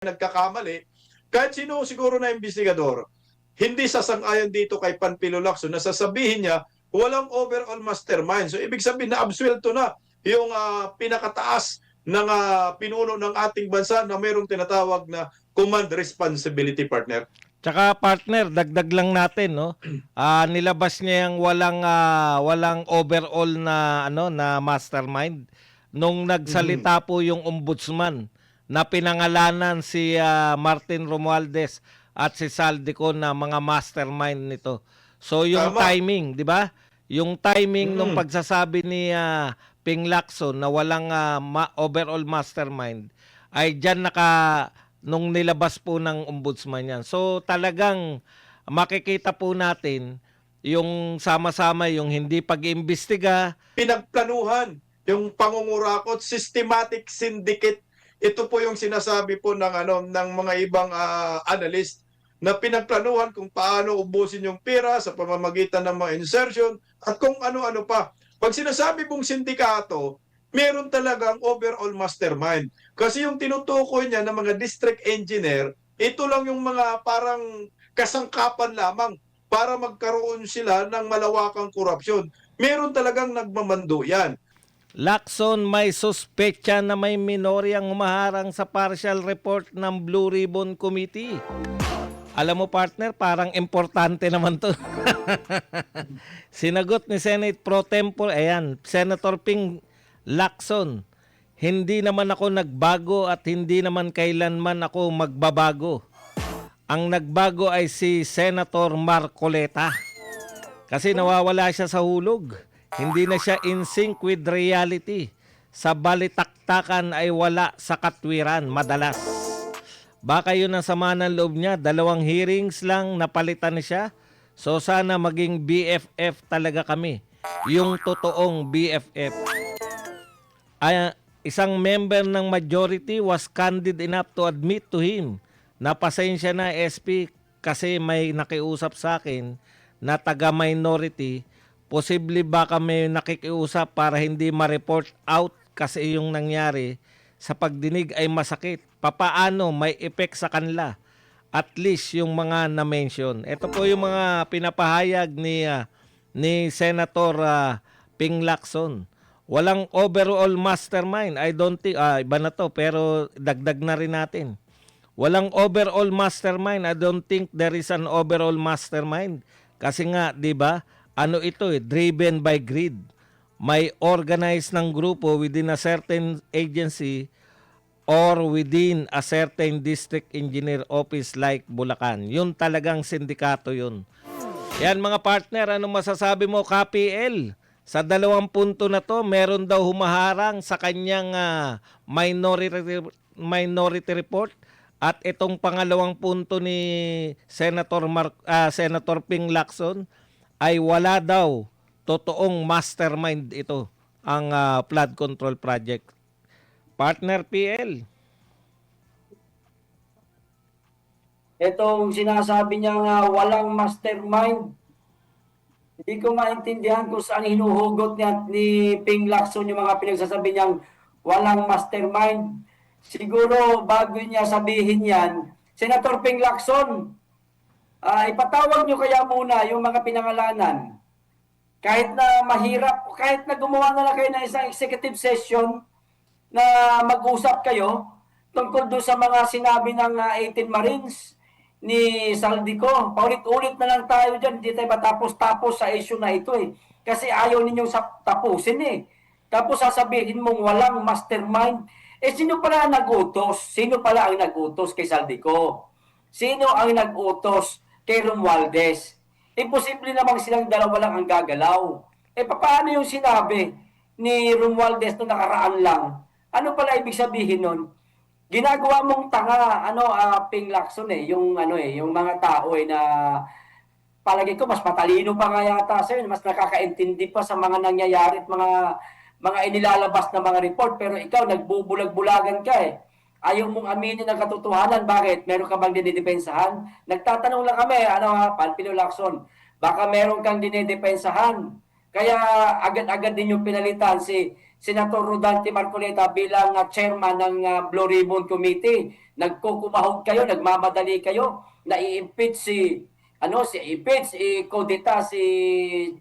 nagkakamali, kahit sino siguro na investigador, hindi sasang-ayon dito kay Panfilo Lacson na sasabihin niya walang overall mastermind. So ibig sabihin na absuelto na yung pinakataas ng pinuno ng ating bansa na mayroong tinatawag na command responsibility, partner. Tsaka partner, dagdag lang natin, no? Nilabas niya yung walang overall na na mastermind nung nagsalita po yung ombudsman na pinangalanan si Martin Romualdez at si Saldico na mga mastermind nito. So yung Tama. timing, 'di ba? Yung timing nung pagsasabi ni Ping Lacson na walang overall mastermind ay diyan nung nilabas po ng ombudsman yan. So talagang makikita po natin yung sama-sama yung hindi pag-imbestiga. Pinagplanuhan yung pangungurakot, systematic syndicate. Ito po yung sinasabi po ng mga ibang analyst na pinagplanuhan kung paano ubusin yung pera sa pamamagitan ng mga insertion at kung ano-ano pa. Pag sinasabi pong sindikato, meron talagang overall mastermind. Kasi yung tinutukoy niya ng mga district engineer, ito lang yung mga parang kasangkapan lamang para magkaroon sila ng malawakang korupsyon. Meron talagang nagmamando yan. Lacson may suspecha na may minoryang humaharang sa partial report ng Blue Ribbon Committee. Alam mo partner, parang importante naman to. Sinagot ni Senate Pro Tempore, Senator Ping Lacson, hindi naman ako nagbago at hindi naman kailanman ako magbabago. Ang nagbago ay si Senator Marcoleta. Kasi nawawala siya sa hulog. Hindi na siya in sync with reality. Sa balitaktakan ay wala sa katwiran madalas. Baka yun ang sama ng loob niya. 2 hearings lang napalitan siya. So sana maging BFF talaga kami. Yung totoong BFF. Isang member ng majority was candid enough to admit to him na pasensya na SP kasi may nakiusap sa akin na taga-minority. Posible baka may nakikiusap para hindi ma-report out kasi yung nangyari sa pagdinig ay masakit. Papaano may effect sa kanila? At least yung mga na-mention. Ito po yung mga pinapahayag ni Senator Ping Lacson. Walang overall mastermind. I don't think, iba na to pero dagdag na rin natin. Walang overall mastermind. I don't think there is an overall mastermind. Kasi nga, di ba, driven by greed. May organized ng grupo within a certain agency or within a certain district engineer office like Bulacan. Yun talagang sindikato yun. Yan mga partner, ano masasabi mo KPL? Sa 2 punto na to, meron daw humaharang sa kanyang minority report. At itong pangalawang punto ni Senator Ping Lacson ay wala daw totoong mastermind ito ang flood control project. Partner PL. Itong sinasabi niya nga walang mastermind, hindi ko maintindihan kung saan hinuhugot ni Ping Lacson yung mga pinagsasabi niyang walang mastermind. Siguro bago niya sabihin yan, Senator Ping Lacson, ipatawag niyo kaya muna yung mga pinangalanan. Kahit na mahirap, kahit na gumawa na lang kayo ng isang executive session na mag-usap kayo tungkol doon sa mga sinabi ng 18 Marines ni Saldico. Paulit-ulit na lang tayo dyan. Hindi tayo matapos-tapos sa issue na ito eh. Kasi ayaw ninyong tapusin eh. Tapos sasabihin mong walang mastermind. Sino pala ang nag-utos? Sino pala ang nag-utos kay Saldico? Sino ang nag-utos kay Romualdez? Imposible namang silang dalawa lang ang gagalaw. Paano yung sinabi ni Romualdez na nakaraan lang? Ano pala ibig sabihin nun? Ginagawa mong tanga, Ping Lacson yung mga tao na palagi ko mas matalino pa nga yata sa'yo, mas nakakaintindi pa sa mga nangyayari at mga inilalabas na mga report, pero ikaw nagbubulag-bulagan ka eh. Ayaw mong aminin ang katotohanan. Bakit? Meron ka bang dinidepensahan? Nagtatanong lang kami, Panfilo Lacson, baka meron kang dinidepensahan. Kaya agad-agad din yung pinalitan si Senator Rodante Marcoleta bilang chairman ng Blue Ribbon Committee. Nagkukumahog kayo, nagmamadali kayo, na-i-impeach i-kudeta si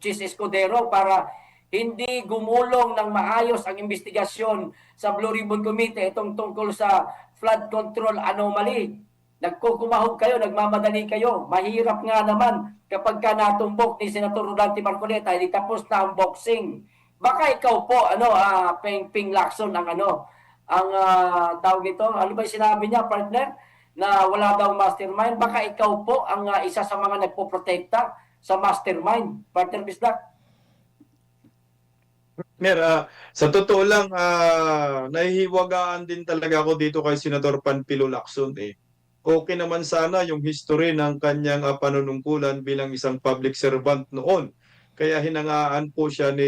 Chis Escudero para hindi gumulong ng maayos ang investigasyon sa Blue Ribbon Committee itong tungkol sa flood control anomaly. Nagkukumahog kayo, nagmamadali kayo. Mahirap nga naman kapag ka natumbok ni Senator Rodante Marcoleta, hindi tapos na ang boxing. Baka ikaw po, Ping Lacson, tawag ito, ano ba yung sinabi niya, partner? Na wala daw mastermind. Baka ikaw po ang isa sa mga nagpoprotekta sa mastermind. Partner Bisdak? Sa totoo lang, nahihiwagaan din talaga ako dito kay Senador Panfilo Lacson. Okay naman sana yung history ng kanyang panunungkulan bilang isang public servant noon. Kaya hinangaan po siya ni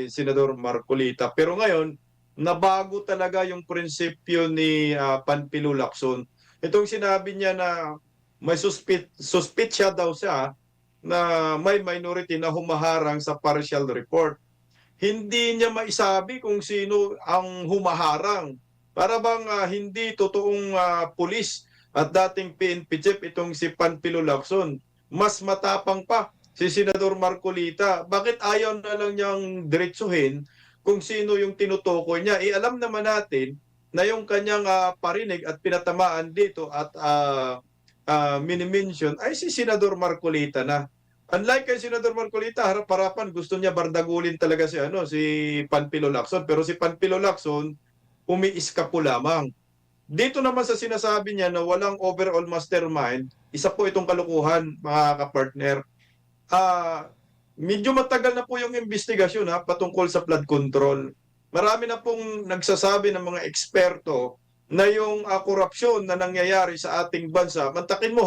Senador Marcolita. Pero ngayon, nabago talaga yung prinsipyo ni Panfilo Lacson. Itong sinabi niya na may suspitsya daw siya na may minority na humaharang sa partial report. Hindi niya maisabi kung sino ang humaharang. Para bang hindi totoong pulis at dating PNP chief itong si Panfilo Lacson. Mas matapang pa si Senador Marcolita. Bakit ayaw na lang niyang diretsuhin kung sino yung tinutukoy niya? Alam naman natin na yung kanyang parinig at pinatamaan dito at minimension ay si Senador Marcolita na. Unlike kay Senador Marcolita, harap-harapan gusto niya bardagulin talaga si Panfilo Lacson, pero si Panfilo Lacson umiiska po lamang. Dito naman sa sinasabi niya na walang overall mastermind, isa po itong kalukuhan, mga kapartner. Medyo matagal na po yung investigasyon patungkol sa flood control. Marami na pong nagsasabi ng mga eksperto na yung korupsyon na nangyayari sa ating bansa, mantakin mo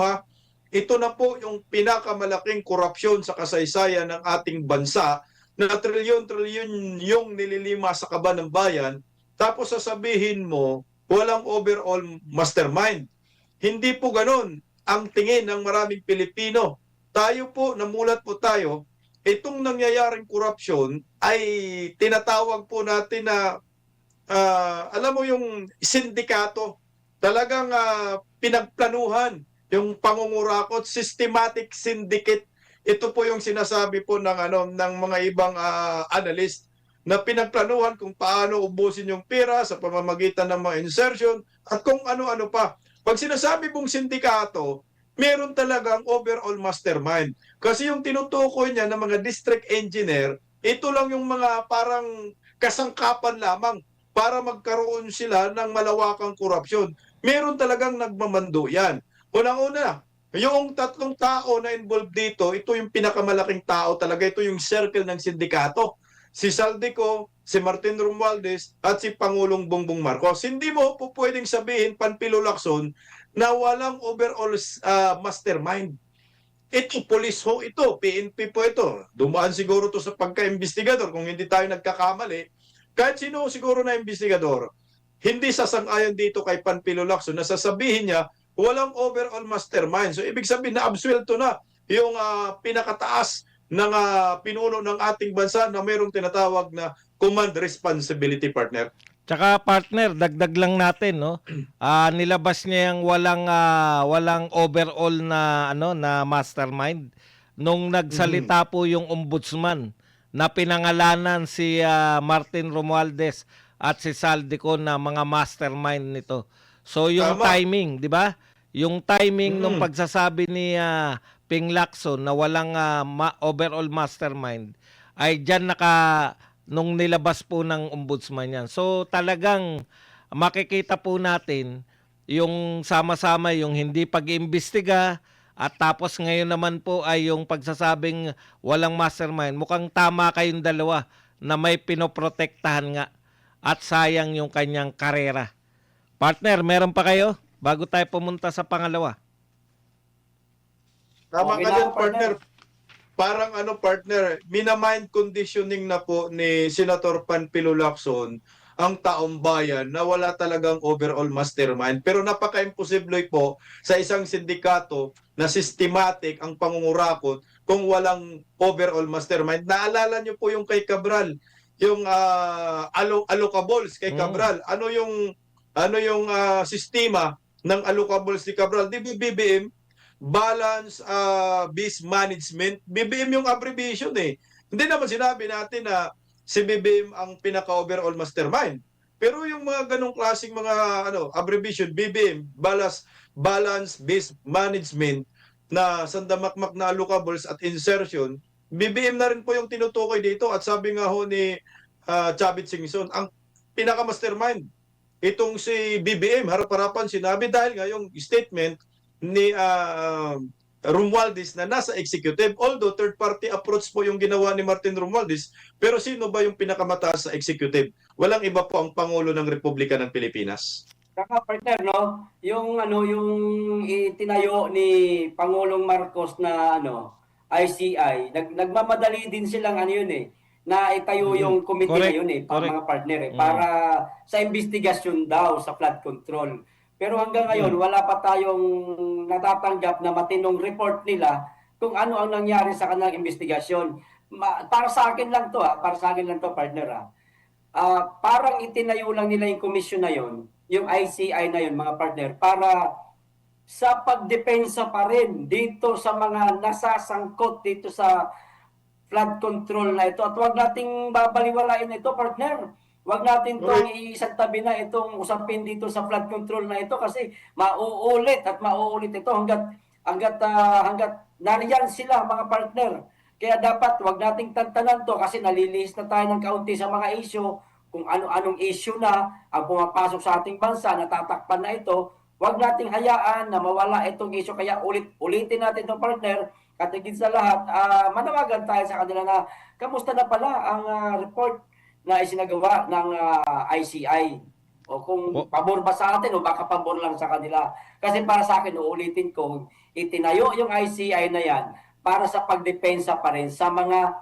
ito na po yung pinakamalaking korupsyon sa kasaysayan ng ating bansa na trilyon-trilyon yung nililima sa kaba ng bayan, tapos sasabihin mo, walang overall mastermind. Hindi po ganun ang tingin ng maraming Pilipino. Tayo po, namulat po tayo, itong nangyayaring korupsyon ay tinatawag po natin na, alam mo yung sindikato, talagang pinagplanuhan yung pangungurakot, systematic syndicate. Ito po yung sinasabi po ng mga ibang analyst na pinagplanuhan kung paano ubusin yung pera sa pamamagitan ng mga insertion at kung ano-ano pa. Pag sinasabi pong sindikato, meron talagang overall mastermind. Kasi yung tinutukoy niya ng mga district engineer, ito lang yung mga parang kasangkapan lamang para magkaroon sila ng malawakang korupsyon. Meron talagang nagmamando yan. Unang-una, yung tatlong tao na involved dito, ito yung pinakamalaking tao talaga. Ito yung circle ng sindikato. Si Saldico, si Martin Romualdez, at si Pangulong Bongbong Marcos. Hindi mo po pwedeng sabihin, Panfilo Lacson, na walang overall mastermind. Ito, police ho ito, PNP po ito. Dumaan siguro to sa pagka-investigador kung hindi tayo nagkakamali. Kahit sino siguro na investigador, hindi sasang-ayon dito kay Panfilo Lacson na sasabihin niya, walang overall mastermind. So, ibig sabihin na absuelto na yung pinakataas ng pinuno ng ating bansa na mayroong tinatawag na command responsibility, partner. Tsaka partner, dagdag lang natin, no? Nilabas niya yung walang overall na mastermind nung nagsalita po yung ombudsman na pinangalanan si Martin Romualdez at si Saldico na mga mastermind nito. So yung Tama. timing, 'di ba? Yung timing nung pagsasabi ni Ping Lacson na walang overall mastermind ay diyan nung nilabas po ng ombudsman yan. So talagang makikita po natin yung sama-sama yung hindi pag-iimbestiga at tapos ngayon naman po ay yung pagsasabing walang mastermind. Mukhang tama kayong dalawa na may pinoprotektahan nga at sayang yung kanyang karera. Partner, meron pa kayo bago tayo pumunta sa pangalawa? Tama Okay ka na dyan, ako, partner. Parang partner, minamind conditioning na po ni Senator Panfilo Lacson ang taong bayan na wala talagang overall mastermind. Pero napaka-imposible po sa isang sindikato na systematic ang pangungurakot kung walang overall mastermind. Naalala niyo po yung kay Cabral, yung allocables kay Mm. Cabral. Ano yung sistema ng allocables ni Cabral? Di ba BBM? Balance Based Management. BBM yung abbreviation eh. Hindi naman sinabi natin na si BBM ang pinaka-overall mastermind. Pero yung mga ganong klaseng mga abbreviation, BBM, Balance Based Management, na sandamakmak na allocables at insertion, BBM na rin po yung tinutukoy dito. At sabi nga ho ni Chavit Singson, ang pinaka-mastermind itong si BBM, harap-harapan sinabi dahil nga yung statement ni Romualdez na nasa executive. Although third-party approach po yung ginawa ni Martin Romualdez, pero sino ba yung pinakamataas sa executive? Walang iba po ang Pangulo ng Republika ng Pilipinas. Saka partner, no, yung itinayo ni Pangulong Marcos na ICI, nagmamadali din silang yun na itayo yung committee na Correct. yun Correct. mga partner para sa investigasyon daw sa flood control. Pero hanggang ngayon wala pa tayong natatanggap na matinong report nila kung ano ang nangyari sa kanilang investigasyon. Para sa akin lang to partner. Parang itinayo lang nila yung komisyon na yon, yung ICI na yon mga partner, para sa pagdepensa pa rin dito sa mga nasasangkot dito sa flood control na ito. At huwag nating babaliwalain ito, partner. Huwag natin itong iisang tabi na itong usapin dito sa flood control na ito kasi mauulit ito hanggat nariyan sila mga partner. Kaya dapat wag nating tantanan to kasi nalilihis na tayo ng kaunti sa mga issue, kung ano-anong issue na ang pumapasok sa ating bansa, natatakpan na ito. Wag nating hayaan na mawala itong issue. Kaya ulitin natin itong partner. At higit sa lahat, manawagan tayo sa kanila na kamusta na pala ang report na isinagawa ng ICI. O kung pabor ba sa atin o baka pabor lang sa kanila. Kasi para sa akin, uulitin ko, itinayo yung ICI na yan para sa pagdepensa pa rin sa mga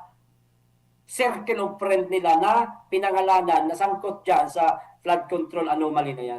circle of friend nila na pinangalanan na sangkot dyan sa flood control anomaly na yan.